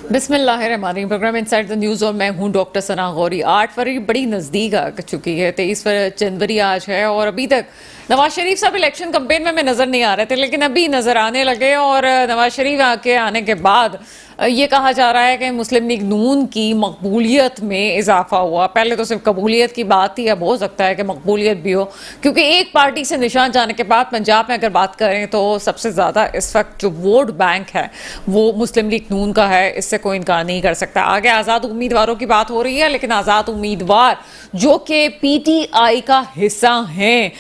बिस्मिल्लाहिर्रहमानिर्रहीम। Programme inside the news और मैं हूं डॉक्टर सना गौरी। 8 फरवरी बड़ी नज़दीक आ चुकी है। 23 जनवरी आज है और अभी तक नवाज शरीफ साहब इलेक्शन कैंपेन में नज़र नहीं आ रहे थे, लेकिन अभी नज़र आने लगे। और नवाज शरीफ आने के बाद ये कहा जा रहा है कि मुस्लिम लीग नून की मकबूलियत में इजाफा हुआ। पहले तो सिर्फ कबूलियत की बात थी, अब हो सकता है कि मकबूलियत भी हो, क्योंकि एक पार्टी से निशान जाने के बाद पंजाब में अगर बात करें तो सबसे ज़्यादा इस वक्त जो वोट बैंक है वो मुस्लिम लीग नून का है। इससे कोई इनकार नहीं कर सकता। आगे आज़ाद उम्मीदवारों की बात हो रही है, लेकिन आज़ाद उम्मीदवार जो कि पीटीआई का हिस्सा हैं,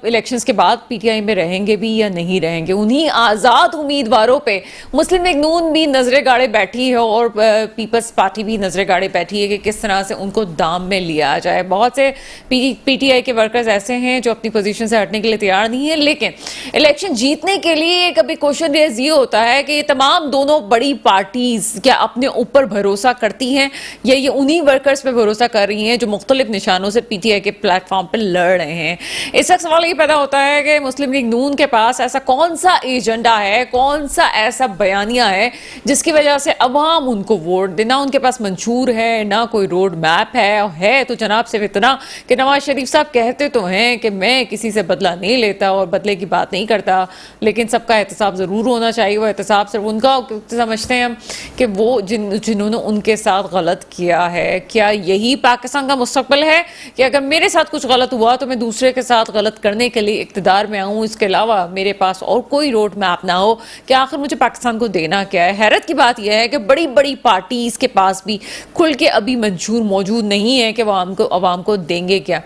इलेक्शंस के बाद पीटीआई में रहेंगे भी या नहीं रहेंगे, उन्हीं आज़ाद उम्मीदवारों पे मुस्लिम लीग नून भी नजरें गाड़े बैठी है और पीपल्स पार्टी भी नजरें गाड़े बैठी है कि किस तरह से उनको दाम में लिया जाए। बहुत से पीटीआई के वर्कर्स ऐसे हैं जो अपनी पोजीशन से हटने के लिए तैयार नहीं है, लेकिन इलेक्शन जीतने के लिए कभी क्वेश्चन रेज ये होता है कि ये तमाम दोनों बड़ी पार्टीज क्या अपने ऊपर भरोसा करती हैं या ये उन्हीं वर्कर्स पे भरोसा कर रही हैं जो मुख्तलिफ निशानों से पीटीआई के प्लेटफॉर्म पर लड़ रहे हैं। इस वक्त सवाल ये पैदा होता है कि मुस्लिम लीग नून के पास ऐसा कौन सा एजेंडा है, कौन सा ऐसा बयानिया है जिसकी वजह से अवाम उनको वोट देना उनके पास मंशूर है, ना कोई रोड मैप है तो जनाब सिर्फ इतना कि नवाज शरीफ साहब कहते तो हैं कि मैं किसी से बदला नहीं लेता और बदले की बात नहीं करता, लेकिन सबका एहतसाब जरूर होना चाहिए। वो एहतसाब सिर्फ उनका समझते हैं हम कि वो जिन्होंने उनके साथ गलत किया है। क्या यही पाकिस्तान का मुस्तकबिल है कि अगर मेरे साथ कुछ गलत हुआ तो मैं दूसरे के साथ गलत करने के लिए इक़्तिदार में आऊँ, इसके अलावा मेरे पास और कोई रोड मैप ना हो कि आखिर मुझे पाकिस्तान को देना क्या है। हैरत की बात यह है कि बड़ी बड़ी पार्टीज के पास भी खुल के अभी मंशूर मौजूद नहीं है कि वो अवाम को देंगे क्या।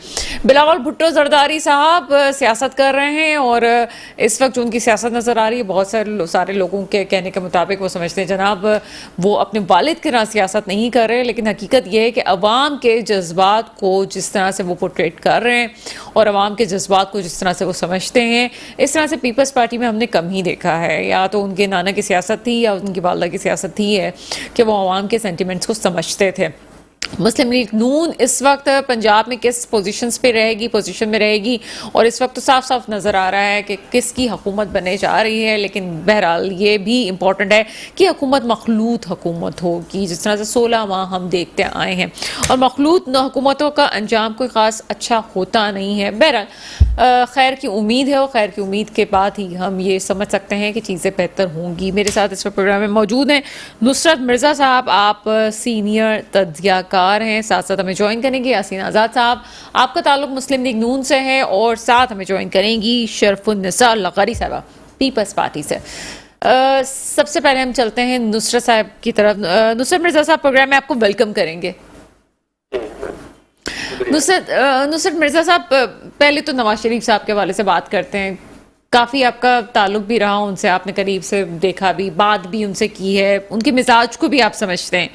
बिलावल भुट्टो जरदारी साहब सियासत कर रहे हैं और इस वक्त जो उनकी सियासत नजर आ रही है, बहुत सारे लोगों के कहने के मुताबिक वो समझते हैं जनाब वो अपने वालिद के ना सियासत नहीं कर रहे, लेकिन हकीकत यह है कि अवाम के जज्बात को जिस तरह से वो पोर्ट्रेट कर रहे हैं और अवाम के जज्बात को जिस तरह से वो समझते हैं, इस तरह से पीपल्स पार्टी में हमने कम ही देखा है। या तो उनके नाना की सियासत थी या उनकी वालदा की सियासत थी है कि वो अवाम के सेंटिमेंट्स को समझते थे। मुस्लिम लीग नून इस वक्त पंजाब में किस पोजीशन में रहेगी और इस वक्त तो साफ साफ नज़र आ रहा है कि किसकी हुकूमत बनने जा रही है। लेकिन बहरहाल ये भी इम्पोर्टेंट है कि हुकूमत मखलूत हुकूमत होगी, जिस तरह से 16 माह हम देखते आए हैं और मखलूत हुकूमतों का अंजाम कोई ख़ास अच्छा होता नहीं है। बहरहाल खैर की उम्मीद है और खैर की उम्मीद के बाद ही हम ये समझ सकते हैं कि चीज़ें बेहतर होंगी। मेरे साथ इस प्रोग्राम में मौजूद हैं नुसरत मिर्ज़ा साहब, आप सीनियर तज्ज़ियाकार हैं, साथ साथ हमें ज्वाइन करेंगे यासीन आज़ाद साहब, आपका ताल्लुक मुस्लिम लीग नून से है, और साथ हमें ज्वाइन करेंगी शरफुन्निसा लग़ारी साहबा पीपल्स पार्टी से। सबसे पहले हम चलते हैं नुसरत साहब की तरफ। नुसरत मिर्ज़ा साहब, प्रोग्राम में आपको वेलकम करेंगे। नुसरत मिर्ज़ा साहब, पहले तो नवाज शरीफ साहब के हवाले से बात करते हैं। काफ़ी आपका ताल्लुक भी रहा उनसे, आपने करीब से देखा भी, बात भी उनसे की है, उनके मिजाज को भी आप समझते हैं,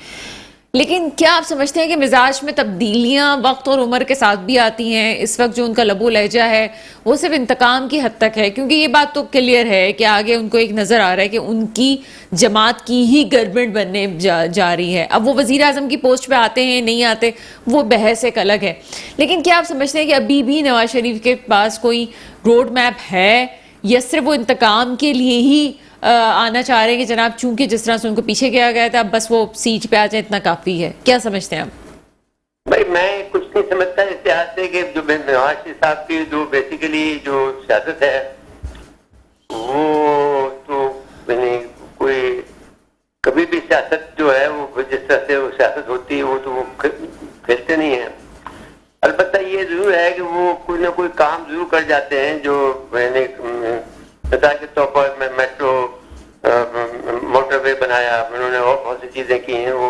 लेकिन क्या आप समझते हैं कि मिजाज में तब्दीलियां वक्त और उम्र के साथ भी आती हैं? इस वक्त जो उनका लबो लहजा है वो सिर्फ इंतकाम की हद तक है, क्योंकि ये बात तो क्लियर है कि आगे उनको एक नज़र आ रहा है कि उनकी जमात की ही गवर्नमेंट बनने जा रही है। अब वो वज़ीर आज़म की पोस्ट पे आते हैं नहीं आते वो बहस एक अलग है, लेकिन क्या आप समझते हैं कि अभी भी नवाज शरीफ के पास कोई रोड मैप है या सिर्फ वो इंतकाम के लिए ही आना चाह रहे हैं कि जनाब चूंकि जिस तरह से उनको पीछे किया गया था अब बस वो सीट पे आ जाए, इतना काफी है? क्या समझते हैं आप? भाई मैं कुछ नहीं समझता इस लिहाज से कि जो नवाज शरीफ साहब की जो बेसिकली जो सियासत है वो तो मैंने कोई कभी भी सियासत जो है वो जिस तरह से वो सियासत होती है वो तो वो खेलते नहीं है। अलबत्ता ये जरूर है कि वो कोई ना कोई काम जरूर कर जाते हैं जो मैंने मिसाल के तौर पर मेट्रो मोटरवे बनाया, उन्होंने और बहुत सी चीजें की हैं। वो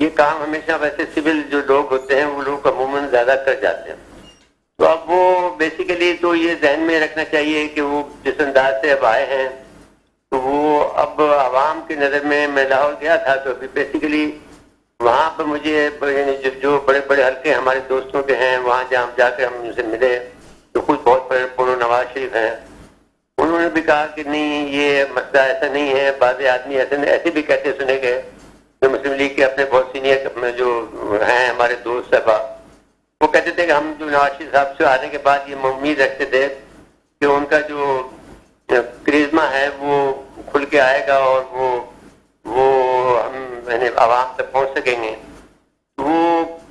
ये काम हमेशा वैसे सिविल जो लोग होते हैं वो लोग अमूमन ज्यादा कर जाते हैं। तो अब वो बेसिकली तो ये जहन में रखना चाहिए कि वो जिस अंदाज से अब आए हैं तो वो अब आवाम की नजर में, मैं लाहौर गया था तो अभी बेसिकली वहां पर मुझे जो बड़े बड़े हल्के हमारे दोस्तों के हैं वहां जहाँ जाकर हम उनसे मिले तो कुछ बहुत बड़े पुरो नवाज शरीफ हैं, उन्होंने भी कहा कि नहीं ये मसला ऐसा नहीं है। बाज़ आदमी ऐसे भी कहते सुने गए जो मुस्लिम लीग के अपने बहुत सीनियर जो हैं हमारे दोस्त साहबा, वो कहते थे कि हम जो नवाज शरीफ साहब से आने के बाद ये उम्मीद रखते थे कि उनका जो करिश्मा है वो खुल के आएगा और वो हम मैंने आवाम तक पहुंच सकेंगे। वो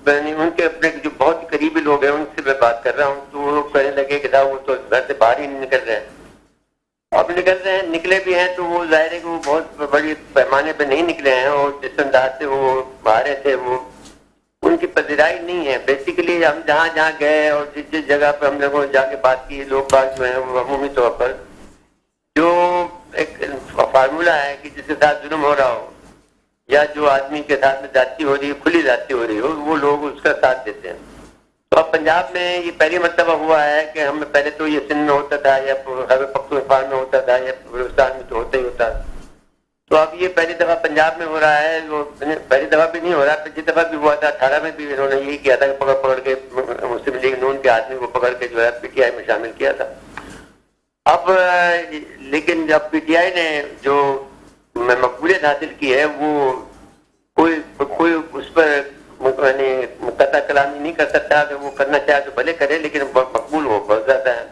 मैंने उनके अपने जो बहुत ही करीबी लोग हैं उनसे मैं बात कर रहा हूँ, तो वो कहने लगे कि साहब वो तो घर से बाहर ही नहीं निकल रहे हैं। अब निकल रहे हैं, निकले भी हैं तो वो जाहिर है कि वो बहुत बड़ी पैमाने पे नहीं निकले हैं, और जिस अंदाज से वो बाहर थे वो उनकी पजीराई नहीं है। बेसिकली हम जहाँ जहाँ गए और जिस जिस जगह पे हम लोगों ने जाके बात की, लोग बात जो है वो अमूमी तौर पर जो एक फार्मूला है कि जिसके साथ जुल्म हो रहा हो या जो आदमी के साथ में जाती हो रही है, खुली जाती हो रही हो, वो लोग उसका साथ देते हैं। तो अब पंजाब में ये पहली मरतबा हुआ है कि हमें पहले तो ये सिंध में होता था या खैबर पख्तूनख्वा में होता था या बलूचिस्तान में तो होता ही होता। तो अब ये पहली दफा पंजाब में हो रहा है। वो पहली दफा भी नहीं हो रहा, पिछली दफा भी हुआ था 18 में भी इन्होंने यही किया था कि पकड़ पकड़ के मुस्लिम लीग नून के आदमी को पकड़ के जो है पीटीआई में शामिल किया था। अब लेकिन जब पीटीआई ने जो मकबूलियत हासिल की है वो कोई उस पर कता कलामी नहीं कर सकता कि वो करना चाहे तो भले करे, लेकिन मकबूल हो बहुत ज्यादा है।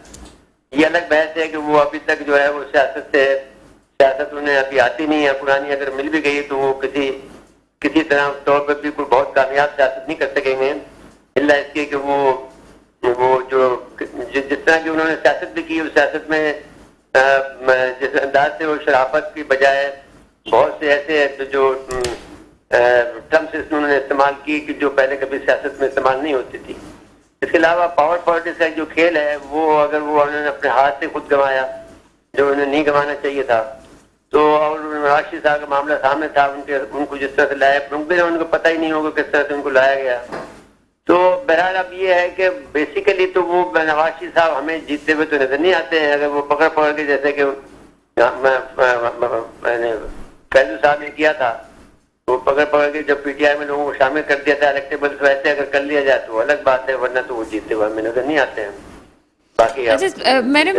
ये अलग बहस है कि वो अभी तक जो है वो सियासत उन्हें अभी आती नहीं है, पुरानी अगर मिल भी गई तो वो किसी तरह तौर पर भी कोई बहुत कामयाब सियासत नहीं कर सकेंगे, इल्ला इसके कि वो जो जिस तरह की उन्होंने सियासत भी की उस सियासत में जिस अंदाज से वो शराफत की बजाय बहुत से ऐसे जो टर्म्स उन्होंने इस्तेमाल की कि जो पहले कभी सियासत में इस्तेमाल नहीं होती थी। इसके अलावा पावर पॉलिटिक्स का जो खेल है वो अगर वो उन्होंने अपने हाथ से खुद गंवाया जो उन्हें नहीं गंवाना चाहिए था, तो और नवाज शरीफ साहब का मामला सामने था, उनको जिस तरह से लाया उनको पता ही नहीं होगा किस तरह से उनको लाया गया। तो बहरहाल अब ये है कि बेसिकली तो वो नवाज शरीफ साहब हमें जीतते हुए तो नजर नहीं आते हैं। अगर वो पकड़ पकड़ के जैसे कि मैंने फैजू साहब ने किया था, वो पकड़ पकड़ के जब पीटीआई में लोगों को शामिल कर दिया था इलेक्टेबल, वैसे अगर कर लिया जाए तो अलग बात है, वरना तो वो जीतते हुए हमें नजर नहीं आते हैं। बाकी अच्छा, मैंने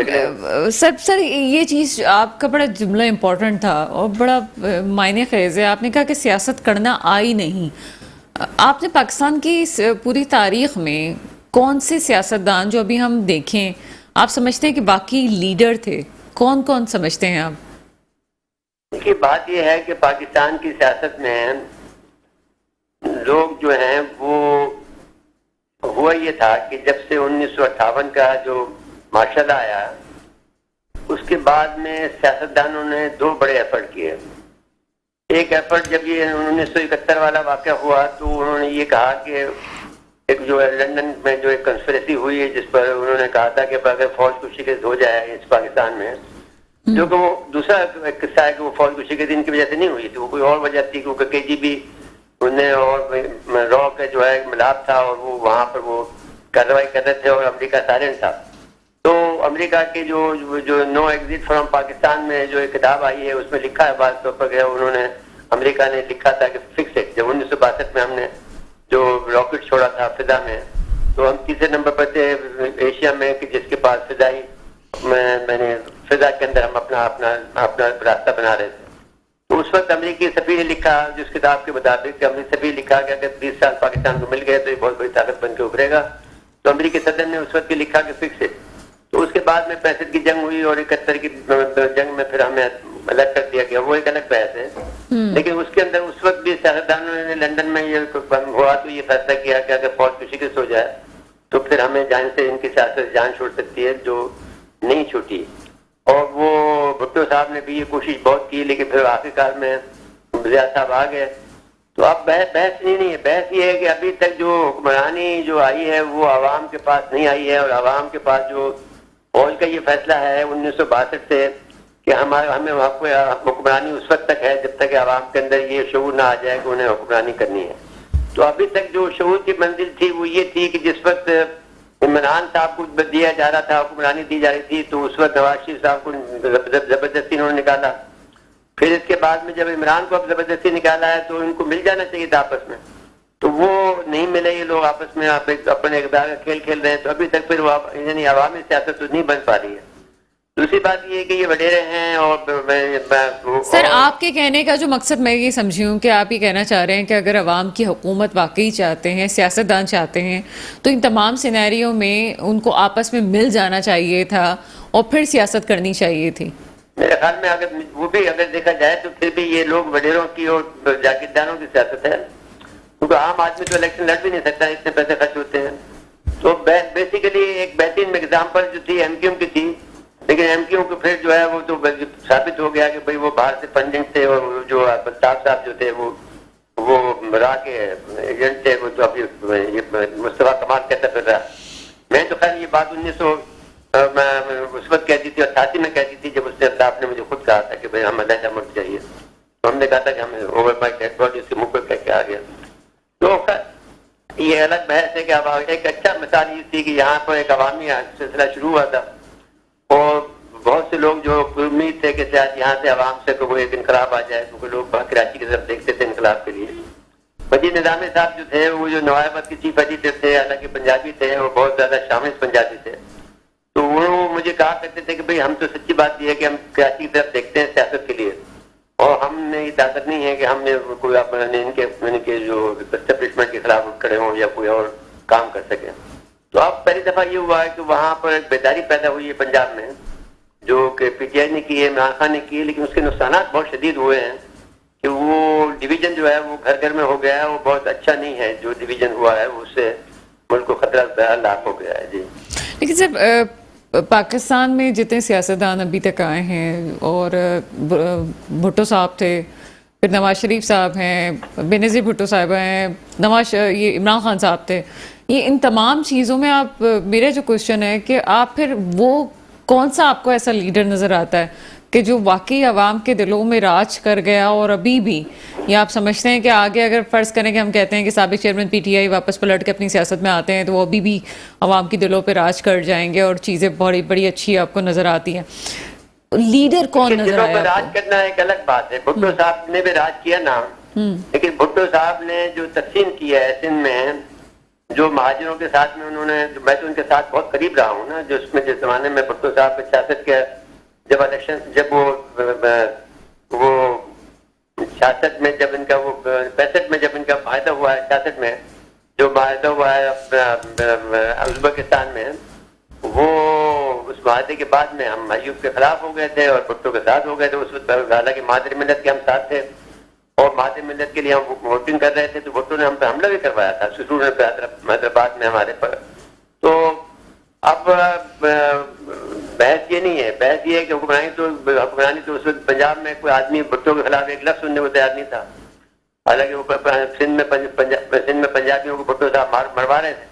सर ये चीज़ आपका बड़ा जुमला इम्पोर्टेंट था और बड़ा मायने खेज है। आपने कहा कि सियासत करना आई नहीं। आपने पाकिस्तान की इस पूरी तारीख में कौन से सियासतदान जो अभी हम देखें आप समझते हैं कि बाकी लीडर थे, कौन कौन समझते हैं आप? देखिए बात यह है कि पाकिस्तान की सियासत में लोग जो हैं वो हुआ ये था कि जब से 1958 का जो मार्शल आया उसके बाद में सियासतदानों ने दो बड़े एफर्ट किए। एक एफर्ट जब ये 1971 वाला वाकया हुआ तो उन्होंने ये कहा कि एक जो लंदन में जो एक कंस्पिरेसी हुई है जिस पर उन्होंने कहा था कि अगर फौज को शिकस्त हो जाए इस पाकिस्तान में, जो कि वो दूसरा किस्सा है कि वो फौज को शिकस्त इनकी वजह से नहीं हुई थी, वो कोई और वजह थी क्योंकि केजीबी उन्हें और रॉ का जो है मिलाप था और वो वहां पर वो कार्रवाई कर रहे थे और अमेरिका साइलेंट था। तो अमेरिका के जो नो एग्जिट फ्रॉम पाकिस्तान में जो एक किताब आई है उसमें लिखा है बात तौर पर उन्होंने अमेरिका ने लिखा था कि फिक्स इट। जब 1962 में हमने जो रॉकेट छोड़ा था फिजा में तो हम तीसरे नंबर पर थे एशिया में कि जिसके पास फिजाई मैंने फिजा के अंदर हम अपना रास्ता बना रहे थे। तो उस वक्त अमेरिकी सफीर ने लिखा जिस किताब के मुताबिक कि अमेरिकी सफीर लिखा कि अगर 20 साल पाकिस्तान को मिल गए तो ये बहुत बड़ी ताकत बन के उभरेगा। तो अमेरिकी सदर ने उस वक्त लिखा कि फिक्स इट। तो उसके बाद में 65 की जंग हुई और 71 की जंग में फिर हमें अलग कर दिया गया, वो एक अलग बहस है। लेकिन उसके अंदर उस वक्त भी सियासतदानों ने लंदन में ये हुआ तो ये फैसला किया कि अगर फौज को शिकस्त हो जाए तो फिर हमें जान से इनकी सियासत जान छोड़ सकती है, जो नहीं छूटी। और वो भुट्टो साहब ने भी ये कोशिश बहुत की लेकिन फिर आखिरकार में जिया साहब आ गए। तो अब बहस नहीं है, बहस ये है कि अभी तक जो हुक्मरानी जो आई है वो आवाम के पास नहीं आई है, और आवाम के पास जो फौज का ये फैसला है 1962 से कि हमें हुक्मरानी उस वक्त तक है जब तक आवाम के अंदर ये शऊर ना आ जाए कि उन्हें हुक्मरानी करनी है। तो अभी तक जो शऊर की मंजिल थी वो ये थी कि जिस वक्त इमरान साहब को दिया जा रहा था, हुक्मरानी दी जा रही थी, तो उस वक्त नवाज शरीफ साहब को जबरदस्ती उन्होंने निकाला। फिर इसके बाद में जब इमरान को अब जबरदस्ती निकाला है तो इनको मिल जाना चाहिए था आपस में, तो वो नहीं मिले। ये लोग आपस में अपने इकदार का खेल खेल रहे हैं। तो अभी तक फिर यानी अवामी सियासत तो नहीं बन पा रही है। दूसरी बात ये है कि ये वडेरे हैं और सर आपके कहने का जो मकसद मैं ये समझी हूँ कि आप ये कहना चाह रहे हैं कि अगर अवाम की हुकूमत वाकई चाहते हैं, सियासतदान चाहते हैं, तो इन तमाम सिनेरियो में उनको आपस में मिल जाना चाहिए था और फिर सियासत करनी चाहिए थी। मेरे ख्याल में अगर वो भी अगर देखा जाए तो फिर भी ये लोग वडेरों की और जागीरदारों की सियासत है, क्योंकि आम आदमी तो इलेक्शन लड़ भी नहीं सकता, इतने पैसे खर्च होते हैं। तो बेसिकली एक बेहतरीन एग्जाम्पल जो थी एमक्यू की थी, लेकिन एमक्यू को फिर जो है वो तो साबित हो गया कि भाई वो बाहर से फंडिंग थे, और जो साहब जो थे वो मरा के एजेंट थे, वो तो अभी मुस्तफा कमाल कहता फिर रहा। मैं तो खैर ये बात 1900 उस वक्त कहती थी, 88 में कहती थी, जब उसने आपने मुझे खुद कहा था कि भाई हम अलहदा मुल्क चाहिए, तो हमने कहा था कि हमें ओवर माई डेड बॉडी उसके मुंह पर कह के आ गया। तो ये अलग बहस है कि अब एक अच्छा मिसाल ये थी कि यहाँ पर एक अवामी सिलसिला शुरू हुआ था, और बहुत से लोग जो उम्मीद थे कि शायद यहाँ से अवाम से कोई एक इनकलाब आ जाए, क्योंकि लोग कराची की तरफ देखते थे इनकलाब के लिए। मजीद निजामी साहब जो थे वो जो नवाबाद के चीफ एडिटर थे, हालांकि पंजाबी थे और बहुत ज्यादा शामिल पंजाबी थे, तो वो मुझे कहा करते थे कि भाई हम तो सच्ची बात यह है कि हम कराची की तरफ देखते हैं सियासत के लिए, और हमने ये ताकत नहीं है कि हमने कोई अपने इनके जो एस्टेब्लिशमेंट के खिलाफ खड़े हों या कोई और काम कर सके। तो अब पहली दफा ये हुआ है कि वहां पर एक बेदारी पैदा हुई है पंजाब में, जो कि पीटीआई ने की है, इमरान खान ने की है, लेकिन उसके नुकसान बहुत शदीद हुए हैं कि वो डिवीजन जो है वो घर घर में हो गया है, वो बहुत अच्छा नहीं है। जो डिवीजन हुआ है उससे मुल्क को खतरा लाभ हो गया है। जी, लेकिन सर पाकिस्तान में जितने सियासतदान अभी तक आए हैं, और भुट्टो साहब थे, फिर नवाज शरीफ साहब हैं, बेनज़ीर भुट्टो साहब हैं, ये इमरान खान साहब थे, ये इन तमाम चीज़ों में आप, मेरा जो क्वेश्चन है कि आप फिर वो कौन सा आपको ऐसा लीडर नज़र आता है कि जो वाकई आवाम के दिलों में राज कर गया, और अभी भी, या आप समझते हैं कि आगे अगर फ़र्ज़ करें कि हम कहते हैं कि साबिक़ चेयरमैन पीटीआई वापस पलट के अपनी सियासत में आते हैं, तो वो अभी भी आवाम के दिलों पे राज कर जाएंगे और चीज़ें बड़ी बड़ी अच्छी आपको नज़र आती हैं? लीडर कौन नजर आया आपको? राज करना एक अलग बात है। भुट्टो साहब ने भी राज किया ना, लेकिन भुट्टो साहब ने जो तकसीम किया है सिंध में, जो महाजरों के साथ में उन्होंने, मैं तो उनके साथ बहुत करीब रहा हूँ ना, जो उसमें जिस जमाने में भुट्टो साहब की सियासत के, जब इलेक्शन, जब वो सियासत में, जब इनका वो 65 में जब इनका फायदा हुआ है सियासत में, जो फायदा हुआ है उज्बेकिस्तान में, वो उस वादे के बाद में हम अयूब के खिलाफ हो गए थे और भुट्टो के साथ हो गए थे। उस वक्त हालांकि मादर मिल्लत के हम साथ थे और मादर मिल्लत के लिए हम वोटिंग कर रहे थे, तो भुट्टो ने हम पे हमला भी करवाया था सुसूर हैदराबाद में हमारे पर। तो अब बहस ये नहीं है, बहस ये है कि हुक्मरानी तो उस वक्त पंजाब में कोई आदमी भुट्टो के खिलाफ एक लफ्ज सुनने को तैयार नहीं था। हालांकि वो सिंध में पंजाबियों को भुट्टो साहब मरवा रहे थे।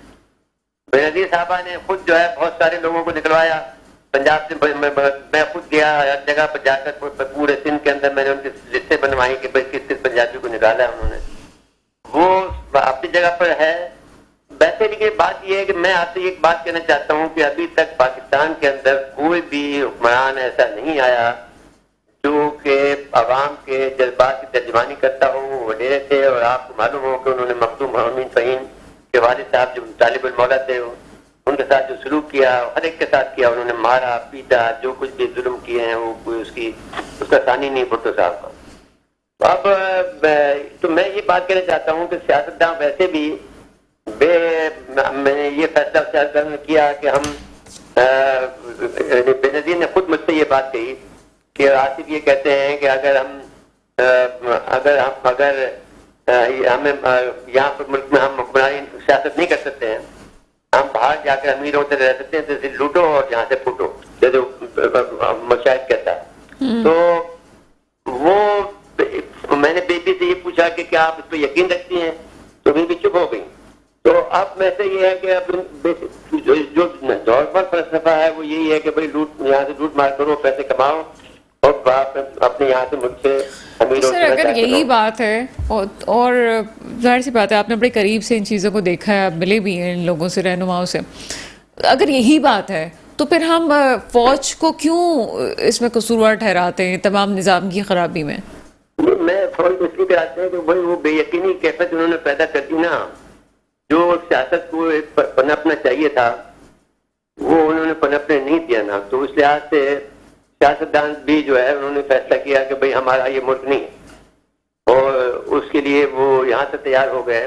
बेनज़ीर साहबा ने खुद जो है बहुत सारे लोगों को निकलवाया पंजाब से। मैं खुद गया हर जगह पर जाकर, पूरे सिंध के अंदर मैंने उनकी लिस्टें बनवाई कि भाई किस किस पंजाबी को निकाला है उन्होंने। वो अपनी जगह पर है। वैसे भी बात यह है कि मैं आपसे एक बात कहना चाहता हूँ कि अभी तक पाकिस्तान के अंदर कोई भी हुक्मरान ऐसा नहीं आया जो कि अवाम के जज्बात की तर्जमानी करता हो। वो वडेरे थे और आपको मालूम हो कि उन्होंने मखदूम अमीन फ़हीम के वालिद साहब जो तालिबुल मौला थे, उनके साथ जो सलूक किया हर एक के साथ किया। उन्होंने मारा पीटा, जो कुछ भी जुल्म किए हैं वो कोई उसका सानी नहीं भुट्टो साहब का। तो अब तो मैं ये बात कहना चाहता हूँ कि सियासतदान वैसे भी मैंने ये फैसला सियासतदान ने किया कि हम बेनज़ीर ने खुद मुझसे ये बात कही कि आसिफ ये कहते हैं कि अगर हमें यहाँ पर मुल्क में हम हुक्मरानी सियासत नहीं कर सकते हैं, हम बाहर जाकर अमीर होते रह सकते हैं, जैसे लूटो और यहाँ से फूटो, जैसे मुशाहिद कहता है। तो वो मैंने बेबी से ये पूछा कि क्या आप इस पर यकीन रखती हैं, तो बेबी चुप हो गई। तो अब वैसे ये है कि अब जो नॉर्मल फलसफा है वो यही है कि भाई यहाँ से लूट मार करो, पैसे कमाओ और अपने यहाँ से मुल्क से अमीर। सर अगर यही बात है और जाहिर सी बात है आपने बड़े करीब से इन चीज़ों को देखा है, आप मिले भी हैं इन लोगों से, रहनुमाओं से, अगर यही बात है तो फिर हम फौज को क्यों इसमें कसूरवार ठहराते हैं तमाम निज़ाम की खराबी में? मैं फौज को इसलिए कहते हैं कि भाई वो बेयकीनी कैफियत उन्होंने पैदा कर दी ना, जो सियासत को पनपना चाहिए था वो उन्होंने पनपने नहीं दिया ना। तो उस लिहाज से सियासतदान भी जो है उन्होंने फैसला किया कि भाई हमारा ये मुल्क नहीं है, और उसके लिए वो यहाँ से तैयार हो गए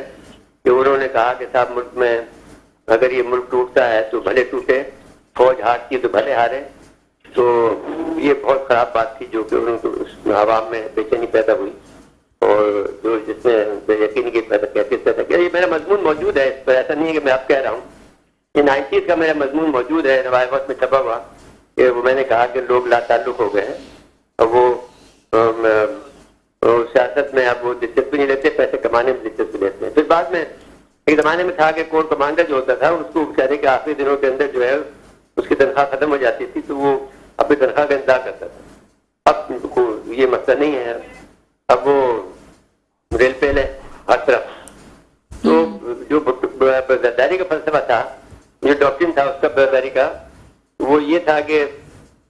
कि उन्होंने कहा कि साहब मुल्क में अगर ये मुल्क टूटता है तो भले टूटे, फौज हारती है तो भले हारे, तो ये बहुत खराब बात थी, जो कि उनको आवाम में बेचैनी पैदा हुई और जो जिसमें यकीन की पैदा किया। ये मेरा मजमून मौजूद है इस पर, ऐसा नहीं है कि मैं आप कह रहा हूँ। ये 90s का मेरा मजमून मौजूद है, नवाए वक्त में छपा हुआ। ये वो मैंने कहा कि लोग लाताल्लुक हो गए हैं और वो सियासत में अब वो दिलचस्पी नहीं लेते, पैसे कमाने में दिलचस्पी लेते हैं। फिर बाद में एक जमाने में था कि कोर कमांडर जो होता था उसको बेचारे के आखिरी दिनों के अंदर जो है उसकी तनख्वाह खत्म हो जाती थी, तो वो अपनी तनख्वाह का इंतजार करता था। अब ये मसला नहीं है, अब वो रेल पेल है हर तरफ। तो जो बर्दारी का फलसफा था, जो डॉक्ट्रिन था उसका बर्दारी का, वो ये था कि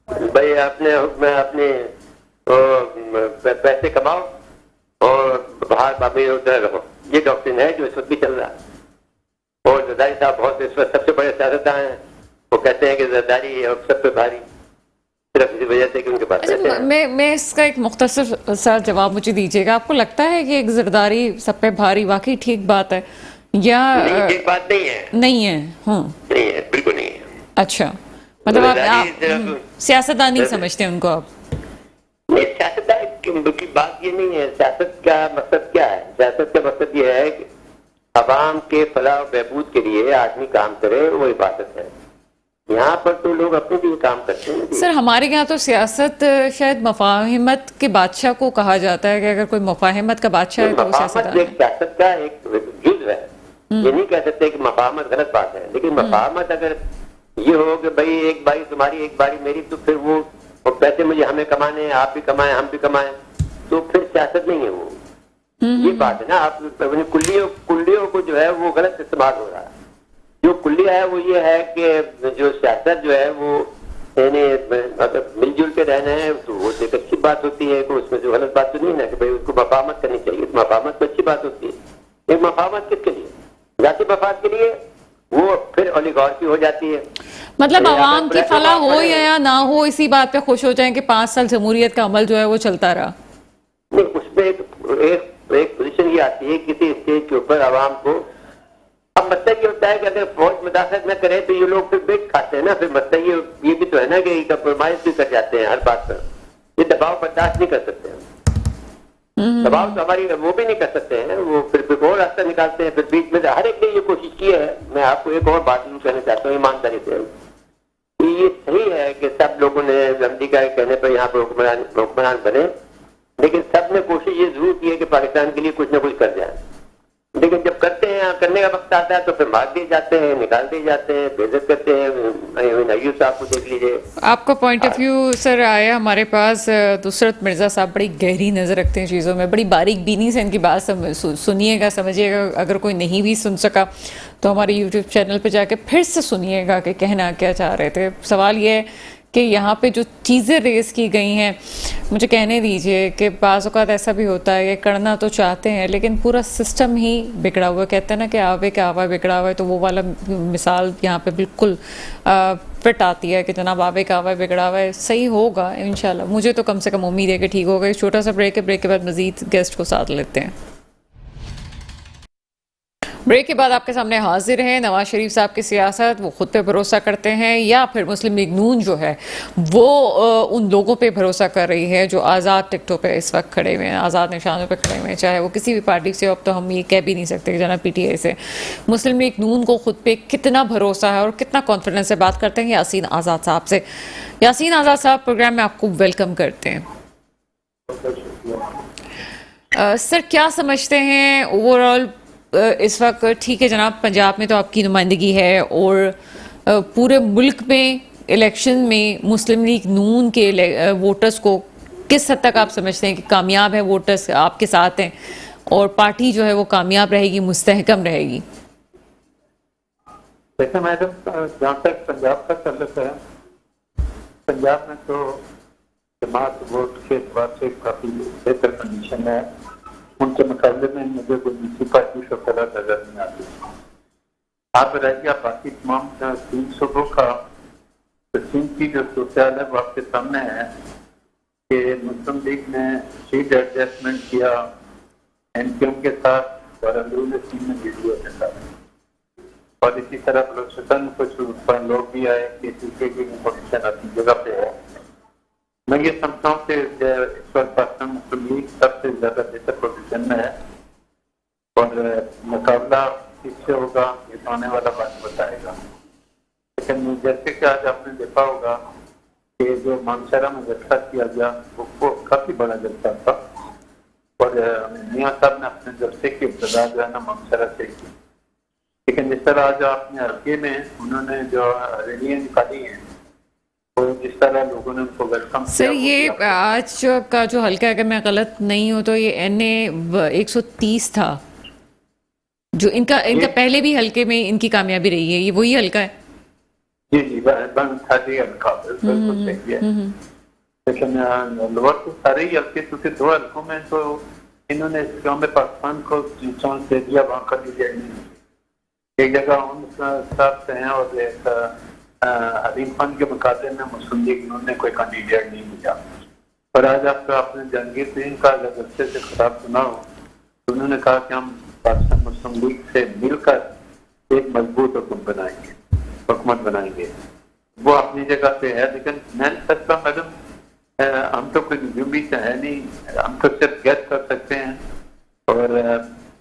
भाई अपने पैसे कमाओ और बाहर बाबे उधर रहो। ये डॉक्ट्रिन है जो इस वक्त भी चल रहा है। और जरदारी साहब बहुत इस वक्त सबसे बड़े सियासतदान हैं। वो कहते हैं कि जरदारी अब सब पे भारी, सिर्फ इसी वजह से कि उनके पास पैसे हैं। मैं इसका एक मुख्तसर सा जवाब मुझे दीजिएगा। आपको लगता है कि एक जरदारी सब पे भारी वाकई ठीक बात है या नहीं? ठीक बात नहीं है, नहीं है? नहीं है, बिल्कुल नहीं है। अच्छा, मतलब आप सियासतदान नहीं समझते उनको आप? सियासतदान की बात ये नहीं है। सियासत का मकसद क्या है? सियासत का मकसद ये है कि अवाम के फलाह और बहबूद के लिए आदमी काम करे, वो इबादत है। यहाँ पर तो लोग अपने लिए काम करते हैं। सर हमारे यहाँ तो सियासत शायद मफाहिमत के बादशाह को कहा जाता है कि अगर कोई मफाहिमत का बादशाह है तो वो सियासतदान है। सियासत का एक जुज़ है। ये नहीं कह सकते कि मफाहमत गलत बात है, लेकिन मफाहमत अगर ये हो कि भाई एक बारी तुम्हारी एक बारी मेरी, तो फिर वो पैसे मुझे हमें कमाने हैं, आप भी कमाएं हम भी कमाएं, तो फिर सियासत नहीं है वो। ये बात है ना। आप कुल्लियों को जो है वो गलत इस्तेमाल हो रहा है। जो कुल्लिया है वो ये है कि जो सियासत जो है वो अगर मिलजुल के रहना है तो वो एक अच्छी बात होती है। तो उसमें जो गलत बात तो नहीं है कि भाई उसको मफाहमत करनी चाहिए। तो मफाहमत तो अच्छी बात होती है। एक मफाहमत किसके लिए? जाती मफाद के लिए, वो फिर ओलिगार्की हो जाती है। मतलब आवाम की फलाह हो या ना हो, इसी बात पे खुश हो जाएं कि 5 साल जमहूरियत का अमल जो है वो चलता रहा। नहीं, उसमें एक पोजीशन ये आती है किसी स्टेज के ऊपर आवाम को। अब मसला ये होता है कि अगर फौज मुदाखलत न करे तो ये लोग फिर बेच खाते हैं ना। फिर मसला ये भी तो है ना कि कंप्रोमाइज भी कर जाते हैं हर बात पर। ये दबाव बर्दाश्त नहीं कर सकते हैं। दबाव तो हमारी वो भी नहीं कर सकते हैं। वो फिर और रास्ता निकालते हैं। फिर बीच में हर एक ने ये कोशिश की है। मैं आपको एक और बात कहना चाहता हूँ ईमानदारी से, ये सही है कि सब लोगों ने अमेरिका के कहने पर यहाँ पर हुक्मरान बने, लेकिन सब ने कोशिश ये जरूर की है कि पाकिस्तान के लिए कुछ ना कुछ कर जाए। लेकिन जब करते हैं, करने का वक्त आता है तो फिर मार दिए जाते हैं, निकाल दिए जाते हैं, बेइज्जत करते हैं। अयूब साहब को देख लीजिए। आपका पॉइंट ऑफ व्यू सर आया हमारे पास। नुसरत मिर्जा साहब बड़ी गहरी नज़र रखते हैं चीज़ों में, बड़ी बारीक बीनी से इनकी बात सुनिएगा, समझिएगा। अगर कोई नहीं भी सुन सका तो हमारे यूट्यूब चैनल पे जाके फिर से सुनिएगा कि कहना क्या चाह रहे थे। सवाल ये है कि यहाँ पे जो चीज़ें रेस की गई हैं, मुझे कहने दीजिए कि बाज़ औक़ात ऐसा भी होता है कि करना तो चाहते हैं लेकिन पूरा सिस्टम ही बिगड़ा हुआ। कहते हैं ना कि आवे के आवा बिगड़ा हुआ है, तो वो वाला मिसाल यहाँ पे बिल्कुल फिट आती है कि जनाब आवे का आवा बिगड़ा हुआ है। सही होगा इंशाल्लाह, मुझे तो कम से कम उम्मीद है कि ठीक होगा। एक छोटा सा ब्रेक है, ब्रेक के बाद मज़ीद गेस्ट को साथ लेते हैं। ब्रेक के बाद आपके सामने हाजिर हैं नवाज शरीफ साहब की सियासत, वो खुद पे भरोसा करते हैं या फिर मुस्लिम लीग नून जो है वो उन लोगों पे भरोसा कर रही है जो आज़ाद टिकटों पे इस वक्त खड़े हुए हैं, आज़ाद निशानों पे खड़े हुए हैं, चाहे वो किसी भी पार्टी से। अब तो हम ये कह भी नहीं सकते कि जना PTI से। मुस्लिम लीग नून को खुद पे कितना भरोसा है और कितना कॉन्फिडेंस से बात करते हैं यासीन आज़ाद साहब से। यासीन आज़ाद साहब, प्रोग्राम में आपको वेलकम करते हैं। सर क्या समझते हैं ओवरऑल इस वक्त? ठीक है जनाब, पंजाब में तो आपकी नुमाइंदगी है और पूरे मुल्क में इलेक्शन में मुस्लिम लीग नून के वोटर्स को किस हद तक आप समझते हैं कि कामयाब है, वोटर्स आपके साथ हैं और पार्टी जो है वो कामयाब रहेगी, मुस्तहकम रहेगी? देखिए मैडम, जहाँ तक पंजाब का ताल्लुक है, पंजाब में तो जमात वोट के एतबार से काफी बेहतर कंडीशन है। उनके मुकाबले में मुझे कोई दूसरी पार्टी शोकरा नजर नहीं आती। आप रह बाकी तमाम 3 सूबों का तस्वीर की जो सूरत है वो आपके सामने है कि मुस्लिम लीग ने सीट एडजस्टमेंट किया MQM के साथ और अंदरून सीट में BDO के साथ। और इसी तरह बलोचिस्तान में कुछ लोग भी आए कि दूसरे की पोजिशन अपनी जगह पे है। मैं ये समझता हूँ कि इस वक्त पाकिस्तान मुस्लिम लीग सबसे ज्यादा बेहतर पोजीशन में है और मुकाबला किससे होगा ये तो आने वाला वक्त बताएगा। लेकिन जैसे कि आज आपने देखा होगा कि जो मानसरा में जलसा किया गया वो काफी बड़ा जलसा था और मियां साहब ने अपने जलसे की इब्तदा जो है ना मानसरा से की। लेकिन जिस तरह आज आपने हल्के में उन्होंने जो रैलियां निकाली हैं तो जिस तरह लोगों ने उनको वेलकम सर ये आज का जो हल्का है, अगर मैं गलत नहीं हूँ तो ये NA 130 था जो इनका पहले भी हल्के में इनकी कामयाबी रही है, ये वही हल्का है। जी जी बन था जी हल्का बिल्कुल सही है। लेकिन लोअर तो सारे ही हल्के क्योंकि दो हल्कों में तो इन्होंने इस्लाम में पाकिस्तान को चांस दे दिया, वहाँ का कैंडिडेट नहीं। एक जगह उन साहब से हैं और एक हलीम खान के मुकाबले में मुस्लिम लीग उन्होंने कोई कैंडिडेट नहीं दिया। पर आज आपको आपने जहांगीर सिंह का अगर अच्छे से खिताब सुना हो तो उन्होंने कहा कि हम पाकिस्तान मुस्लिम लीग से मिलकर एक मजबूत हुकूमत बनाएंगे। वो अपनी जगह पे है, लेकिन मैंने सच्चा मैडम हम तो कोई नजूमी तो है नहीं, हम तो सिर्फ गेस कर सकते हैं और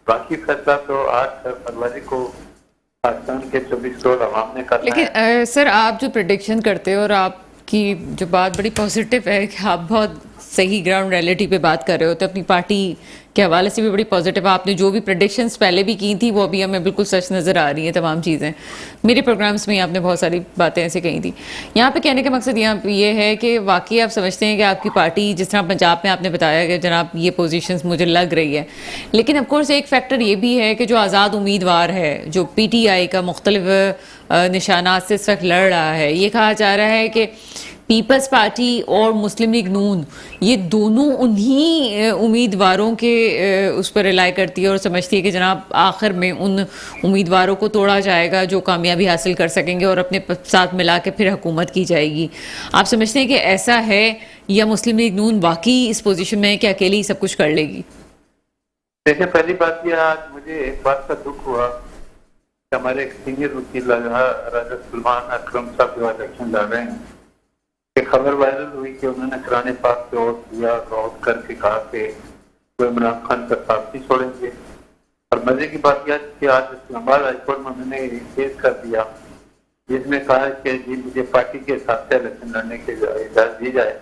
बाकी फैसला तो 8 फरवरी को पाकिस्तान के 24 करोड़ अवाम ने करना है। लेकिन सर आप जो प्रेडिक्शन करते हो और आपकी जो बात बड़ी पॉजिटिव है कि आप बहुत सही ग्राउंड रियलिटी पे बात कर रहे हो, तो अपनी पार्टी के हवाले से भी बड़ी पॉजिटिव। आपने जो भी प्रेडिक्शंस पहले भी की थी वो अभी हमें बिल्कुल सच नज़र आ रही हैं तमाम चीज़ें। मेरे प्रोग्राम्स में आपने बहुत सारी बातें ऐसे कही थी। यहाँ पे कहने का मकसद यहाँ पे ये है कि वाकई आप समझते हैं कि आपकी पार्टी, जिस तरह पंजाब में आपने बताया कि जनाब ये पोजीशंस मुझे लग रही है, लेकिन ऑफकोर्स एक फैक्टर ये भी है कि जो आज़ाद उम्मीदवार है जो PTI का मुख्तलिफ निशानात से इस वक्त लड़ रहा है, ये कहा जा रहा है कि पीपल्स पार्टी और मुस्लिम लीग नून ये दोनों उन्हीं उम्मीदवारों के उस पर रिलाई करती है और समझती है कि जनाब आखिर में उन उम्मीदवारों को तोड़ा जाएगा जो कामयाबी हासिल कर सकेंगे और अपने साथ मिला के फिर हुकूमत की जाएगी। आप समझते हैं कि ऐसा है या मुस्लिम लीग नून वाकई इस पोजीशन में है कि अकेली ही सब कुछ कर लेगी? देखिए, पहली बात यह आज मुझे एक बात का दुख हुआ कि हमारे एक सीनियर वकील राजा सलमान अकरम साहब जो इलेक्शन लड़ रहे हैं, खबर वायरल हुई कि उन्होंने कुरान पाक पे वोट दिया, वोट करके कहा कि वो इमरान खान का साथ नहीं छोड़ेंगे। और मजे की बात यह कि आज इस्लामाबाद हाईकोर्ट में उन्होंने केस कर दिया जिसमें कहा कि जी मुझे पार्टी के हिसाब से इलेक्शन लड़ने की इजाजत दी जाए,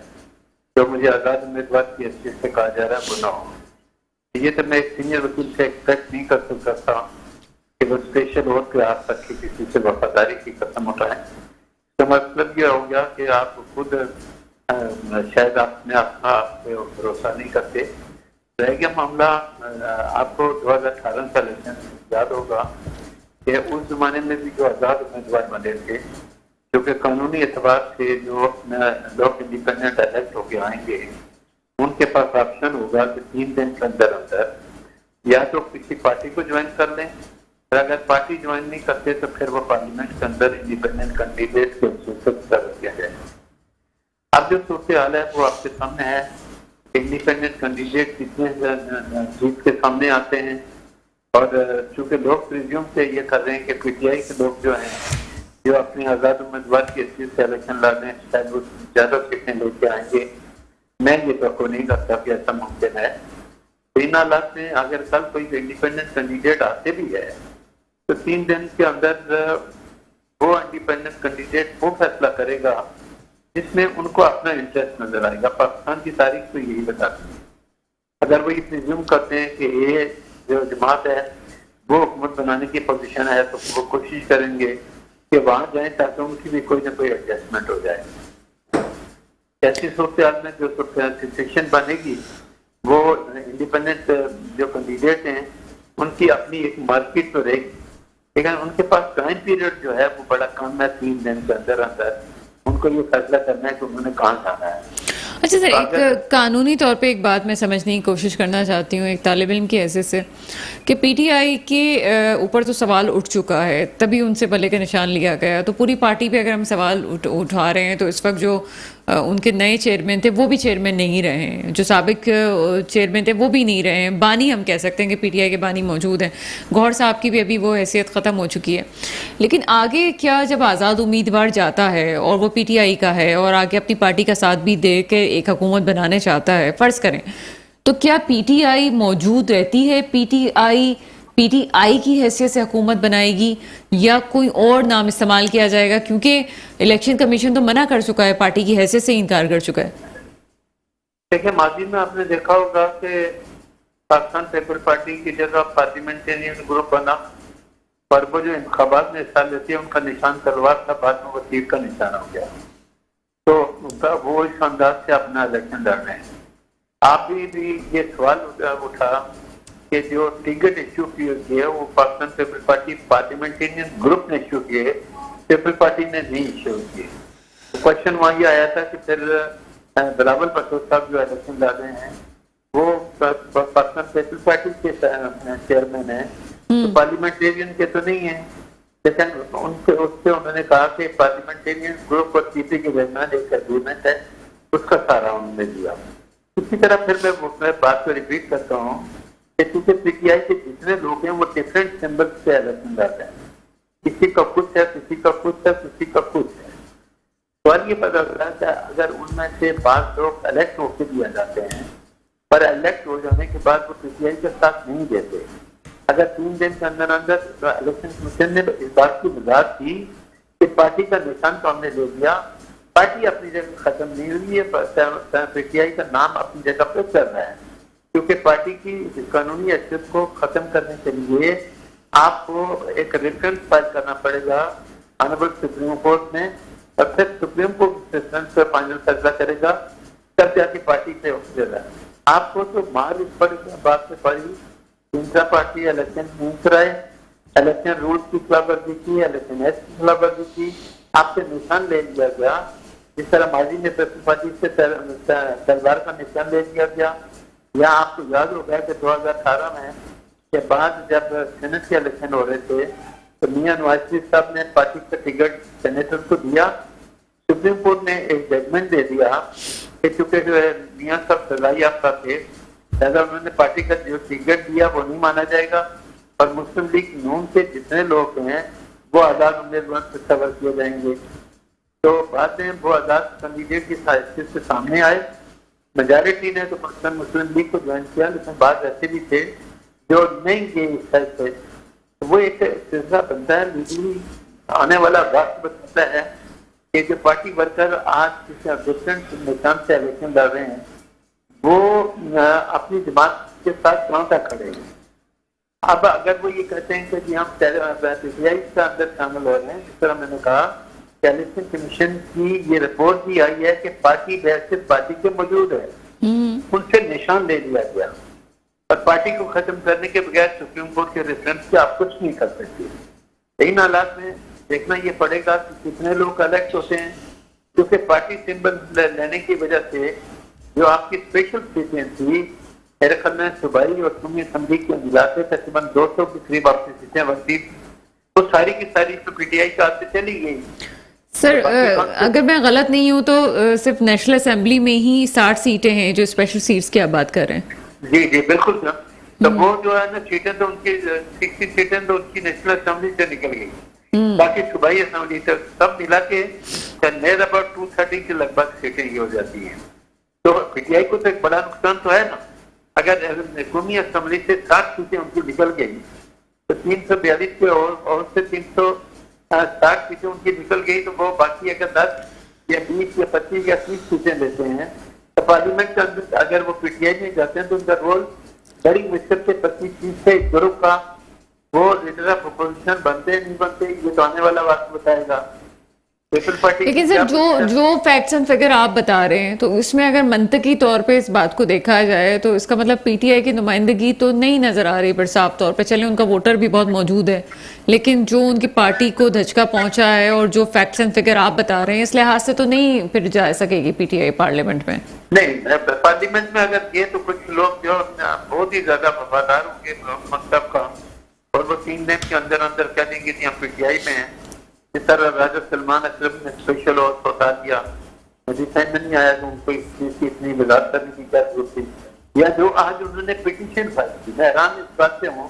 जो मुझे आज़ाद उम्मीदवार की हैसियत से कहा जा रहा है वो ना हो। ये तो मैं एक सीनियर वकील से एक्सपेक्ट नहीं कर सकता था कि वो स्पेशल वोट पे आ सके, किसी से वफादारी की कसम उठाए। तो मतलब ये हो गया कि आप खुद शायद अपने आप पे भरोसा नहीं करते। रह गया मामला, आपको 2018 का इलेक्शन याद होगा कि उस जमाने में भी जो आज़ाद उम्मीदवार बने थे, जो कि कानूनी एतबार से जो लोग इंडिपेंडेंट इलेक्ट होके आएंगे, उनके पास ऑप्शन होगा कि 3 दिन के अंदर अंदर या तो किसी पार्टी को ज्वाइन कर लें, और अगर पार्टी ज्वाइन नहीं करते तो फिर वो पार्लियामेंट के अंदर इंडिपेंडेंट कैंडिडेट के सर्व किया जाए। अब जो सूरत हाल है वो आपके सामने है। इंडिपेंडेंट कैंडिडेट कितने जीत के सामने आते हैं और चूंकि लोग प्रिज्यूम से ये कर रहे हैं कि PTI के लोग जो हैं जो अपने आज़ाद उम्मीदवार की हैसियत से इलेक्शन लड़ रहे हैं, शायद वो ज्यादा सीटें लेके आएंगे। मैं ये तो नहीं करता कि ऐसा मुमकिन है। इन हालात में अगर कल कोई इंडिपेंडेंट कैंडिडेट आते भी है तो 3 दिन के अंदर वो इंडिपेंडेंट कैंडिडेट वो फैसला करेगा जिसमें उनको अपना इंटरेस्ट नजर आएगा। पाकिस्तान की तारीख तो यही बताती है। अगर वो ये प्रिज्यूम करते हैं कि ये जो जमात है वो हुकूमत बनाने की पोजीशन है तो वो कोशिश करेंगे कि वहां जाए ताकि उनकी भी कोई ना कोई एडजस्टमेंट हो जाए। ऐसी सूरत में जो सिचुएशन बनेगी वो इंडिपेंडेंट जो कैंडिडेट हैं उनकी अपनी एक मार्केट तो रहेगी, लेकिन उनके पास टाइम पीरियड जो है वो बड़ा कम है। 3 दिन के अंदर अंदर उनको ये फैसला करना है कि उन्होंने कहाँ जाना है। अच्छा सर, एक कानूनी तौर पे एक बात मैं समझने की कोशिश करना चाहती हूँ एक तालिब इल्म की हैसियत से कि PTI के ऊपर तो सवाल उठ चुका है, तभी उनसे भले का निशान लिया गया। तो पूरी पार्टी पे अगर हम सवाल उठा रहे हैं तो इस वक्त जो उनके नए चेयरमैन थे वो भी चेयरमैन नहीं रहे हैं, जो साबिक चेयरमैन थे वो भी नहीं रहे हैं, बानी हम कह सकते हैं कि पीटीआई के बानी मौजूद हैं, गौहर साहब की भी अभी वो हैसियत ख़त्म हो चुकी है। लेकिन आगे क्या, जब आज़ाद उम्मीदवार जाता है और वो पीटीआई का है और आगे अपनी पार्टी का साथ भी दे के एक हुकूमत बनाने चाहता है, फ़र्ज़ करें, तो क्या पीटीआई मौजूद रहती है, पीटीआई की हैसियत से हुकूमत बनाएगी या कोई और नाम इस्तेमाल किया जाएगा? क्योंकि इलेक्शन कमीशन तो मना कर चुका है, पार्टी की हैसियत से इनकार कर चुका है। देखिए, माजी में आपने देखा होगा कि पाकिस्तान पीपल पार्टी की जगह पार्लियामेंटेरियन ग्रुप बना और वो जो इंतखाबात में हिस्सा लेती है उनका निशान तलवार था, बाद में वो तीर का निशान हो गया। तो उनका वो इस अंदाज से अपना इलेक्शन लड़ रहे हैं। आप भी ये सवाल उठा कि जो टिकट इश्यू किए वो Pakistan people party parliamentarian group ने इश्यू किए, पीपल पार्टी ने नहीं इश्यू किए। तो क्वेश्चन वहाँ ये आया था कि फिर बिलावल भुट्टो साहब जो इलेक्शन लड़ रहे हैं वो पाकिस्तान पीपल पार्टी के चेयरमैन है, तो पार्लियामेंटेरियन के तो नहीं है। लेकिन उनसे उन्होंने कहा कि पार्लियामेंटेरियन ग्रुप और पीपी के दरमियान एक एग्रीमेंट है, उसका सहारा उन्होंने दिया। इसी तरह फिर मैं बात को रिपीट करता हूँ कि चूंकि पीटीआई के जितने लोग हैं वो डिफरेंट सिंबल से इलेक्शन लड़ते हैं, किसी का कुछ है, किसी का कुछ है, किसी का कुछ है। सवाल ये पता चला कि अगर उनमें से 5 लोग इलेक्ट होकर दिया जाते हैं पर इलेक्ट हो जाने के बाद वो पीटीआई के साथ नहीं देते, अगर 3 दिन के अंदर अंदर इलेक्शन कमीशन ने इस बात की वजाहत की कि पार्टी का निशान तो हमने ले लिया, पार्टी अपनी जगह खत्म नहीं हुई है, पीटीआई का नाम अपनी जगह पर चल रहा है, क्योंकि पार्टी की कानूनी हैसियत को खत्म करने के लिए आपको एक रेफरेंस फाइल करना पड़ेगा ऑनरेबल सुप्रीम कोर्ट में, और फिर सुप्रीम कोर्ट रेफरेंस पर फाइनल फैसला करेगा, तब जाके पार्टी से होगा। आपको तो मार इस बात से पड़ी, इंट्रा पार्टी इलेक्शन नहीं कराए, इलेक्शन रूल्स की खिलाफवर्जी की, इलेक्शन एक्ट की खिलाफवर्जी की, आपसे निशान ले लिया गया। जिस तरह माजी में पीपल्स पार्टी से तलवार का निशान ले लिया गया, या आपको याद होगा कि 2018 में के बाद जब सेनेट के इलेक्शन हो रहे थे तो मियां नवाज शरीफ साहब ने पार्टी का टिकट सेनेटर को दिया, सुप्रीम कोर्ट ने एक जजमेंट दे दिया कि चूंकि जो है मियां साहब सजाई याफ्ता थे, लिहाजा उन्होंने पार्टी का जो टिकट दिया वो नहीं माना जाएगा, और मुस्लिम लीग नून के जितने लोग हैं वो आजाद उम्मीदवार से सवाल किए जाएंगे। तो बाद में वो आजाद कैंडिडेट की हैसियत से सामने आए, मेजॉरिटी ने तो पाकिस्तान मुस्लिम लीग को ज्वाइन किया, लेकिन बाद ऐसे भी थे जो नहीं गए इस साइड पे। तो वो एक सिलसिला बनता है, लीगली आने वाला वक्त बताता है कि जो पार्टी वर्कर आज किसी डिफरेंट निशान से इलेक्शन लड़ रहे हैं वो अपनी जमात के साथ कहाँ तक खड़े हैं। अब अगर वो ये कहते हैं कि जी हम पीटीआई के अंदर शामिल हो रहे हैं, जिस तरह मैंने कहा इलेक्शन कमीशन की ये रिपोर्ट भी आई है कि पार्टी बहसियत पार्टी के मौजूद है, उनसे निशान ले लिया गया, और पार्टी को खत्म करने के बगैर सुप्रीम कोर्ट के रेफरेंस से आप कुछ नहीं कर सकते। इन हालात में देखना ये पड़ेगा कि कितने लोग इलेक्ट होते हैं, क्योंकि पार्टी सिंबल लेने की वजह से जो आपकी स्पेशल सीटें थी, मेरे ख्याल में सूबाई और सुन्नी असेंबली के मिलाते तकरीबन 200 के करीब आपकी सीटें बनती, वो सारी की सारी तो पीटीआई का हाथ से चली गई। सर, अगर मैं गलत नहीं हूँ तो सिर्फ नेशनल असेंबली में ही 60 सीटें हैं जो स्पेशल सीट्स की आप बात कर रहे हैं। जी जी बिल्कुल सर। तो वो जो है ना सीटें तो उनकी 60 सीटें तो उनकी नेशनल असेंबली से निकल गई, बाकी सूबाई असेंबली तक सब मिला के नियर अबाउट 230 के लगभग सीटें ये हो जाती हैं। तो पीटीआई को तो एक बड़ा नुकसान तो है ना, अगर कौमी असेंबली से 60 सीटें उनकी निकल गई तो 342 के और से 360 सीटें उनकी निकल गई, तो वो बाकी अगर 10 या 20 या 25 या 30 सीटें लेते हैं तो पार्लियामेंट के अंदर अगर वो पीटीआई में जाते हैं तो उनका रोल बड़ी मुश्किल से 25-30 से ग्रुप का वो लीडर ऑफ अपोजिशन बनते नहीं बनते, ये तो आने वाला वक्त बताएगा। लेकिन सर जो फैक्ट्स एंड फिगर आप बता रहे हैं तो इसमें अगर मंतकी तौर पे इस बात को देखा जाए तो इसका मतलब पीटीआई की नुमाइंदगी तो नहीं नजर आ रही, पर साफ तौर पे चले उनका वोटर भी बहुत मौजूद है, लेकिन जो उनकी पार्टी को धचका पहुंचा है और जो फैक्ट्स एंड फिगर आप बता रहे हैं इस लिहाज से तो नहीं फिर जा सकेगी पीटीआई पार्लियामेंट में। नहीं, पार्लियामेंट में अगर ये तो कुछ लोग जो बहुत ही ज्यादा वफादार होंगे मकसद का, और वो 3 दिन के अंदर अंदर कह देंगे हम पीटीआई में हैं, जिस तरह राजा सलमान अकरम ने स्पेशल और बता दिया मुझे समझ नहीं आया कि उनको इस चीज की इतनी वजाहत करने की क्या जरूरत थी। या जो आज उन्होंने पिटीशन फाइल की, मैं हैरान इस बात से हूँ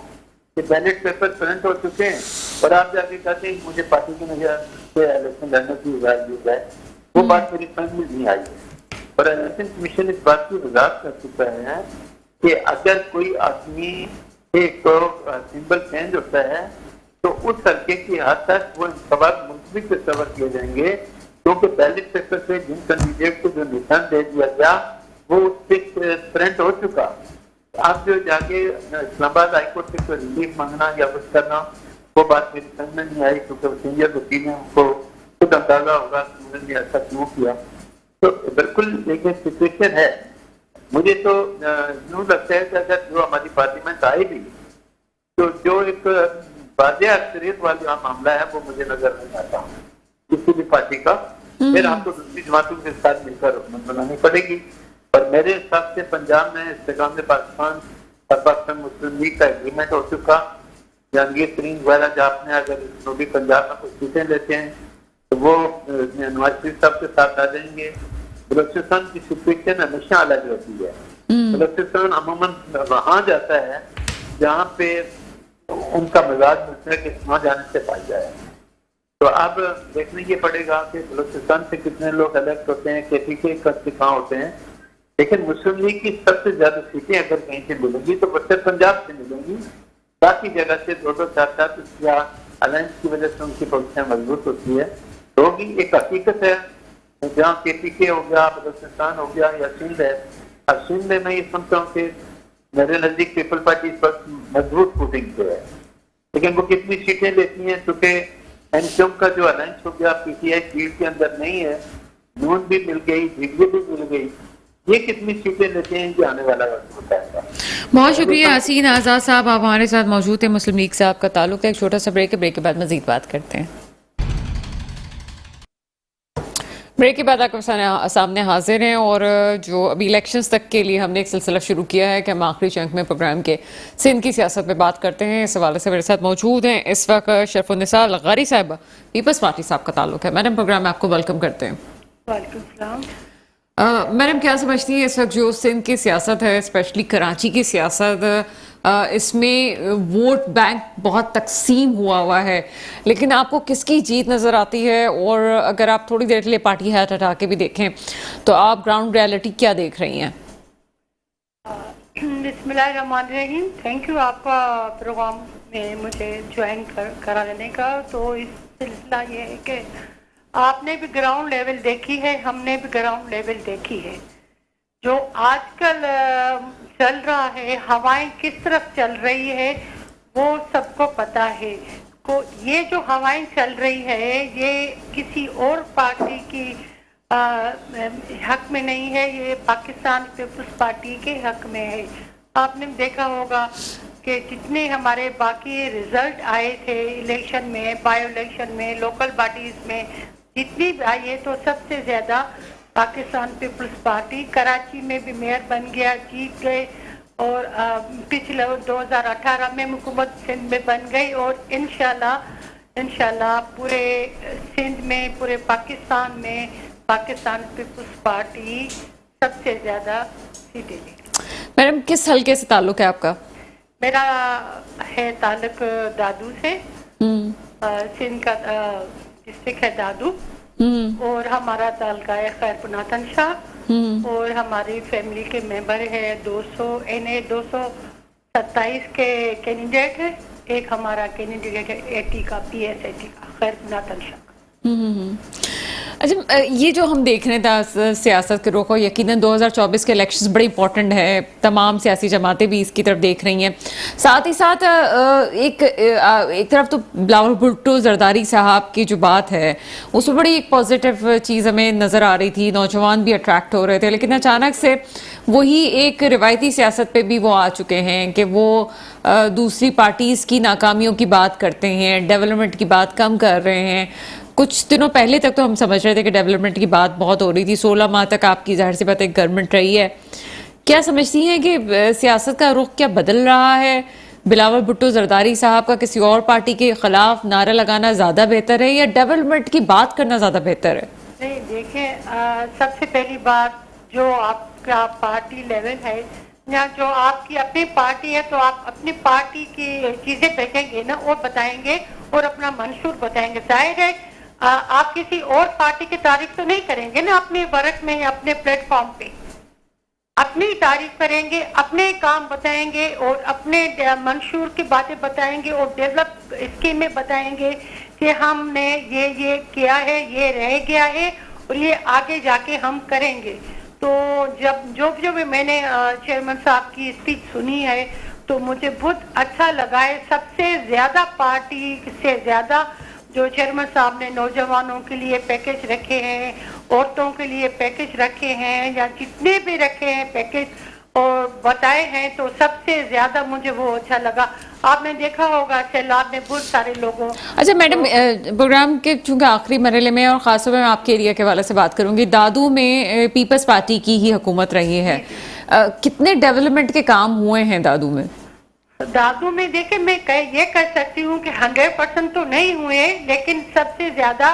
कि बैलेट पेपर प्रिंट हो चुके हैं और आप जाके कहते हैं मुझे पार्टी की नजर से इलेक्शन लड़ने की इजाजत दी जाए। वो बात मेरी समझ में नहीं आई है। और इलेक्शन कमीशन इस बात की वजाहत कर चुका है कि अगर कोई आदमी एक सिंबल चेंज होता है तो उस हल्के की हद तक वो इंतखाबात मुलतवी के सवर किए जाएंगे, क्योंकि बैलेट पेपर पे जिन कैंडिडेट को जो निशान दे दिया गया वो उससे प्रिंट हो चुका। आप जो जाके इस्लामाबाद हाईकोर्ट से कोई रिलीफ मांगना या कुछ करना, वो बात मेरी समझ में नहीं आई, क्योंकि सीनियर वकील है, उनको खुद अंदाजा होगा कि उन्होंने ऐसा क्यों किया। तो बिल्कुल एक सिचुएशन है। मुझे तो यूँ लगता है कि अगर जो हमारी पार्लियामेंट आई भी तो जो एक वाज़ेह अक्सरियत वाला मामला है वो मुझे नजर नहीं आता किसी भी पार्टी का। फिर आपको दूसरी जमातों के साथ मिलकर हुकूमत बनानी पड़ेगी। और मेरे हिसाब से पंजाब में इस्तेकाम पाकिस्तान और पाकिस्तान मुस्लिम लीग का एग्रीमेंट हो चुका। जहांगीर तरीन वगैरह जहाँ आपने अगर जनूबी पंजाब में कुछ सीटें लेते हैं तो वो नवाज शरीफ साहब के साथ आ जाएंगे। बलूचिस्तान की सिचुएशन हमेशा अलग रहती है। बलूचिस्तान अमूमन वहाँ जाता है जहाँ पे उनका मिजाज मिलता है कि वहाँ जाने से पाई जाए। तो अब देखने ये पड़ेगा कि बलूचिस्तान से कितने लोग इलेक्ट होते हैं, KPK कहाँ होते हैं। लेकिन मुस्लिम लीग की सबसे ज्यादा सीटें अगर कहीं से मिलेंगी तो उत्तर पंजाब से मिलेंगी, बाकी जगह से 2-2, 4-4 या अलायंस की वजह से उनकी पोजीशन मजबूत होती है। तो भी एक हकीकत है जहाँ KPK हो गया, बलूचिस्तान हो गया या सिंध है। अब सिंध में मैं ये समझता हूँ कि मेरे नजदीक पीपल पार्टी इस वक्त मजबूत फुटिंग पे है, लेकिन वो कितनी सीटें लेती हैं, क्योंकि एनक्यूएम का जो अलायंस हो गया PTI फील्ड के अंदर नहीं है, नून भी मिल गई, झिग्गी भी मिल गई, ये कितनी सीटें लेते हैं ये आने वाला वक्त बताएगा। बहुत शुक्रिया हसीन आज़ाद साहब, आप हमारे साथ मौजूद हैं। मुस्लिम लीग से आपका ताल्लुक है। एक छोटा सा ब्रेक है, ब्रेक के बाद मजीद बात करते हैं। ब्रेक के बाद आपके सामने हाजिर हैं और जो अभी इलेक्शंस तक के लिए हमने एक सिलसिला शुरू किया है कि हम आखिरी चंक में प्रोग्राम के सिंध की सियासत पे बात करते हैं। इस हवाले से मेरे साथ मौजूद हैं इस वक्त शरफुन्निसा लगारी साहब, पीपल्स पार्टी से आपका ताल्लुक है। मैडम, प्रोग्राम में आपको वेलकम करते हैं। वालेकुम सलाम। मैडम, क्या समझती हैं इस वक्त जो सिंध की सियासत है, स्पेशली कराची की सियासत, इसमें वोट बैंक बहुत तकसीम हुआ है, लेकिन आपको किसकी जीत नज़र आती है? और अगर आप थोड़ी देर के लिए पार्टी हैट हटा के भी देखें तो आप ग्राउंड रियलिटी क्या देख रही हैं? बिस्मिल्लाहिर्रहमानिर्रहीम। थैंक यू आपका प्रोग्राम में मुझे ज्वाइन करा लेने का। तो इस सिलसिला ये है कि आपने भी ग्राउंड लेवल देखी है, हमने भी ग्राउंड लेवल देखी है। जो आजकल चल रहा है, हवाएं किस तरफ चल रही है वो सबको पता है। को ये जो हवाएं चल रही है ये किसी और पार्टी की हक में नहीं है, ये पाकिस्तान पीपल्स पार्टी के हक में है। आपने देखा होगा कि जितने हमारे बाकी रिजल्ट आए थे इलेक्शन में, बायो इलेक्शन में, लोकल बॉडीज में जितनी भी आई है, तो सबसे ज्यादा पाकिस्तान पीपल्स पार्टी। कराची में भी मेयर बन गया, जीत गए, और पिछले 2018 में हुकूमत सिंध में बन गई, और इंशाल्लाह पूरे सिंध में, पूरे पाकिस्तान में पाकिस्तान पीपल्स पार्टी सबसे ज्यादा सीटें लेगी। मैडम, किस हल्के से ताल्लुक है आपका? मेरा है ताल्लुक दादू से, सिंध का डिस्ट्रिक्ट है दादू, और हमारा तालका है खैरपुना तंशा, और हमारी फैमिली के मेंबर है 227 के कैंडिडेट है। एक हमारा कैंडिडेट है 80 का, PS80 का, खैरपुना तंशा का। अच्छा, ये जो हम देख रहे थे सियासत के रुख, यकीनन 2024 के इलेक्शंस बड़े इंपॉर्टेंट है, तमाम सियासी जमातें भी इसकी तरफ देख रही हैं। साथ ही साथ एक तरफ तो बिलावल भुट्टो जरदारी साहब की जो बात है उसमें बड़ी एक पॉजिटिव चीज़ हमें नज़र आ रही थी, नौजवान भी अट्रैक्ट हो रहे थे, लेकिन अचानक से वही एक रिवायती सियासत पे भी वो आ चुके हैं कि वो दूसरी पार्टीज़ की नाकामियों की बात करते हैं, डेवलपमेंट की बात कम कर रहे हैं। कुछ दिनों पहले तक तो हम समझ रहे थे कि डेवलपमेंट की बात बहुत हो रही थी, 16 माह तक आपकी जाहिर सी बात एक गवर्नमेंट रही है। क्या समझती हैं कि सियासत का रुख क्या बदल रहा है? बिलावल भुट्टो जरदारी साहब का किसी और पार्टी के खिलाफ नारा लगाना ज़्यादा बेहतर है या डेवलपमेंट की बात करना ज़्यादा बेहतर है? नहीं देखिए, सबसे पहली बात जो आपका पार्टी लेवल है या जो आपकी अपनी पार्टी है, तो आप अपनी पार्टी की चीजें भेजेंगे ना और बताएंगे और अपना मंशूर बताएंगे। जाहिर है आप किसी और पार्टी की तारीफ तो नहीं करेंगे ना अपने वर्क में या अपने प्लेटफॉर्म पे, अपनी तारीफ करेंगे, अपने काम बताएंगे और अपने मंशूर की बातें बताएंगे और डेवलप स्कीमें बताएंगे कि हमने ये किया है, ये रह गया है और ये आगे जाके हम करेंगे। तो जो भी मैंने चेयरमैन साहब की स्पीच सुनी है तो मुझे बहुत अच्छा लगा है। सबसे ज्यादा पार्टी से ज्यादा जो चेयरमैन साहब ने नौजवानों के लिए पैकेज रखे हैं, औरतों के लिए पैकेज रखे हैं या जितने भी रखे हैं पैकेज और बताए हैं, तो सबसे ज्यादा मुझे वो अच्छा लगा। आपने देखा होगा सैलाब में बहुत सारे लोगों। अच्छा मैडम, प्रोग्राम के चूंकि आखिरी मरहले में और खासतौर में आपके एरिया के हवाले से बात करूंगी, दादू में पीपल्स पार्टी की ही हुकूमत रही है, कितने डेवलपमेंट के काम हुए हैं दादू में? दादू में देखिए, मैं ये कह सकती हूँ कि 100% तो नहीं हुए, लेकिन सबसे ज्यादा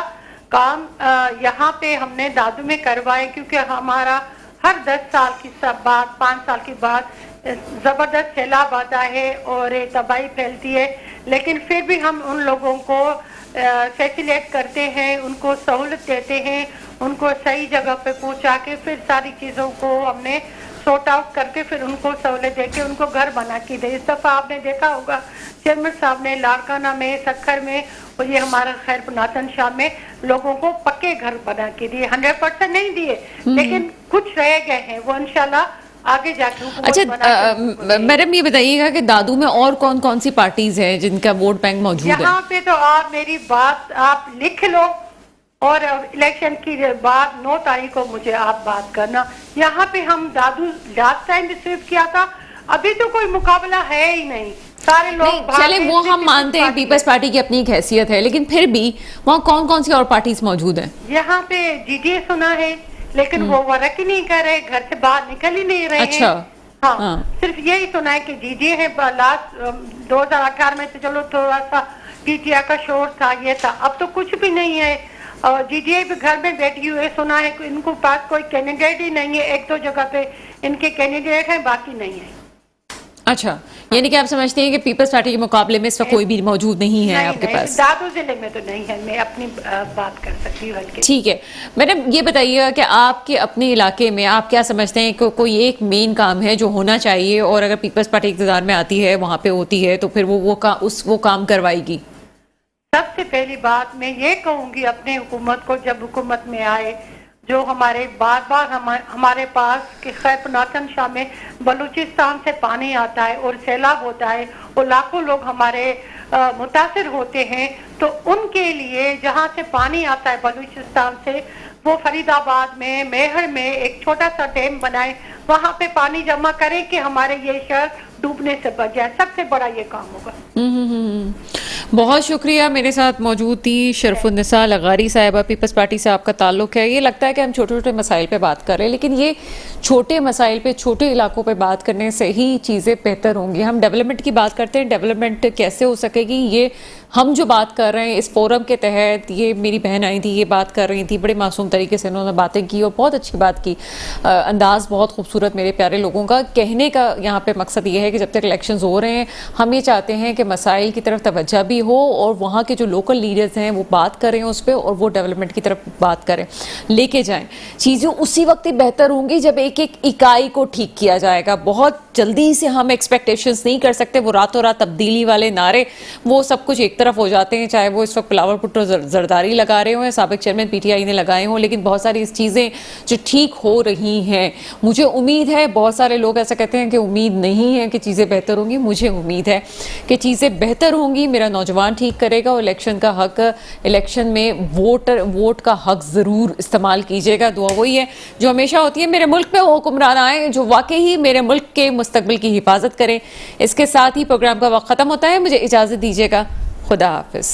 काम यहाँ पे हमने दादू में करवाए, क्योंकि हमारा हर 10 साल की बाद 5 साल के बाद जबरदस्त सैलाब आता है और तबाही फैलती है, लेकिन फिर भी हम उन लोगों को फैसिलेट करते हैं, उनको सहूलत देते हैं, उनको सही जगह पे पहुंचा के फिर सारी चीजों को हमने सॉर्ट आउट करके फिर उनको सहूलत देके उनको घर बना के दे। इस दफा आपने देखा होगा चेयरमैन साहब ने लाड़काना में, सखर में और ये हमारा खैर नातन शाह में लोगों को पक्के घर बना के दिए। 100% नहीं दिए, लेकिन कुछ रह गए हैं, वो इंशाल्लाह आगे जाके। अच्छा मैडम, ये बताइएगा कि दादू में और कौन कौन सी पार्टीज हैं जिनका वोट बैंक मौजूद है? यहाँ पे तो आप मेरी बात आप लिख लो और इलेक्शन की बाद 9 तारीख को मुझे आप बात करना। यहाँ पे हम दादू लास्ट टाइम भी स्वीप किया था, अभी तो कोई मुकाबला है ही नहीं, सारे लोग चले वो हम मानते हैं पीपल्स पार्टी की अपनी एक हैसियत है, लेकिन फिर भी वहाँ कौन कौन सी और पार्टीज मौजूद हैं? यहाँ पे जीडीए सुना है, लेकिन वो वर्क ही नहीं कर रहे, घर से बाहर निकल ही नहीं रहे। अच्छा, हाँ, सिर्फ यही सुना है कि जीडीए है। लास्ट 2018 में तो चलो थोड़ा सा पीटीआई का शोर था, ये था, अब तो कुछ भी नहीं है। और जीडीए भी घर में बैठी हुई है, सुना है कि इनको पास कोई कैंडिडेट ही नहीं है, 1-2 जगह पे इनके कैंडिडेट हैं, बाकी नहीं है। अच्छा, यानी कि आप समझते हैं कि पीपल्स पार्टी के मुकाबले में इस वक्त कोई भी मौजूद नहीं है आपके पास? दादू जिले में तो नहीं है, मैं अपनी बात कर सकती हूँ। ठीक है मैडम, ये बताइएगा कि आपके अपने इलाके में आप क्या समझते हैं कि कोई एक मेन काम है जो होना चाहिए और अगर पीपल्स पार्टी इक़्तिदार में आती है, वहाँ पे होती है, तो फिर वो काम करवाएगी? सबसे पहली बात मैं ये कहूंगी अपने हुकूमत को, जब हुकूमत में आए, जो हमारे बार हमारे पास कि खैर नातन शाह में बलूचिस्तान से पानी आता है और सैलाब होता है और लाखों लोग हमारे मुतासिर होते हैं, तो उनके लिए जहाँ से पानी आता है बलूचिस्तान से, वो फरीदाबाद में, मेहर में एक छोटा सा डैम बनाए, वहाँ पे पानी जमा करें कि हमारे ये शहर डूबने से बच जाए। सबसे बड़ा ये काम होगा। बहुत शुक्रिया। मेरे साथ मौजूद थी शरफुन्निसा लगारी साहिबा, पीपल्स पार्टी से आपका ताल्लुक है। ये लगता है कि हम छोटे छोटे मसाइल पे बात कर रहे हैं, लेकिन ये छोटे मसाइल पे, छोटे इलाकों पे बात करने से ही चीज़ें बेहतर होंगी। हम डेवलपमेंट की बात करते हैं, डेवलपमेंट कैसे हो सकेगी, ये हम जो बात कर रहे हैं इस फोरम के तहत, ये मेरी बहन आई थी, ये बात कर रही थी, बड़े मासूम तरीके से उन्होंने बातें की और बहुत अच्छी बात की, अंदाज़ बहुत खूबसूरत मेरे प्यारे लोगों का। कहने का यहाँ पे मकसद ये है कि जब तक इलेक्शंस हो रहे हैं, हम ये चाहते हैं कि मसाइल की तरफ तवज्जो भी हो और वहाँ के जो लोकल लीडर्स हैं वो बात करें उस पर और वो डेवलपमेंट की तरफ बात करें, लेके जाएं। चीज़ें उसी वक्त ही बेहतर होंगी जब एक एक इकाई को ठीक किया जाएगा। बहुत जल्दी से हम एक्सपेक्टेशंस नहीं कर सकते, वो रातों रात तब्दीली वाले नारे, वो सब कुछ एक तरफ हो जाते हैं, चाहे वो इस वक्त बिलावल भुट्टो जरदारी लगा रहे हों, साबिक चेयरमैन पीटीआई ने लगाए हों, लेकिन बहुत सारी चीज़ें जो ठीक हो रही हैं, मुझे उम्मीद है। बहुत सारे लोग ऐसा कहते हैं कि उम्मीद नहीं है कि चीज़ें बेहतर होंगी, मुझे उम्मीद है कि चीज़ें बेहतर होंगी। मेरा नौजवान ठीक करेगा और इलेक्शन का हक, इलेक्शन में वोट का हक ज़रूर इस्तेमाल कीजिएगा। दुआ वही है जो हमेशा होती है, मेरे मुल्क में वो हुक्मरान आए जो वाकई ही मेरे मुल्क के मुस्तकबिल की हिफाजत करें। इसके साथ ही प्रोग्राम का वक्त ख़त्म होता है, मुझे इजाज़त दीजिएगा। खुदा हाफिज़।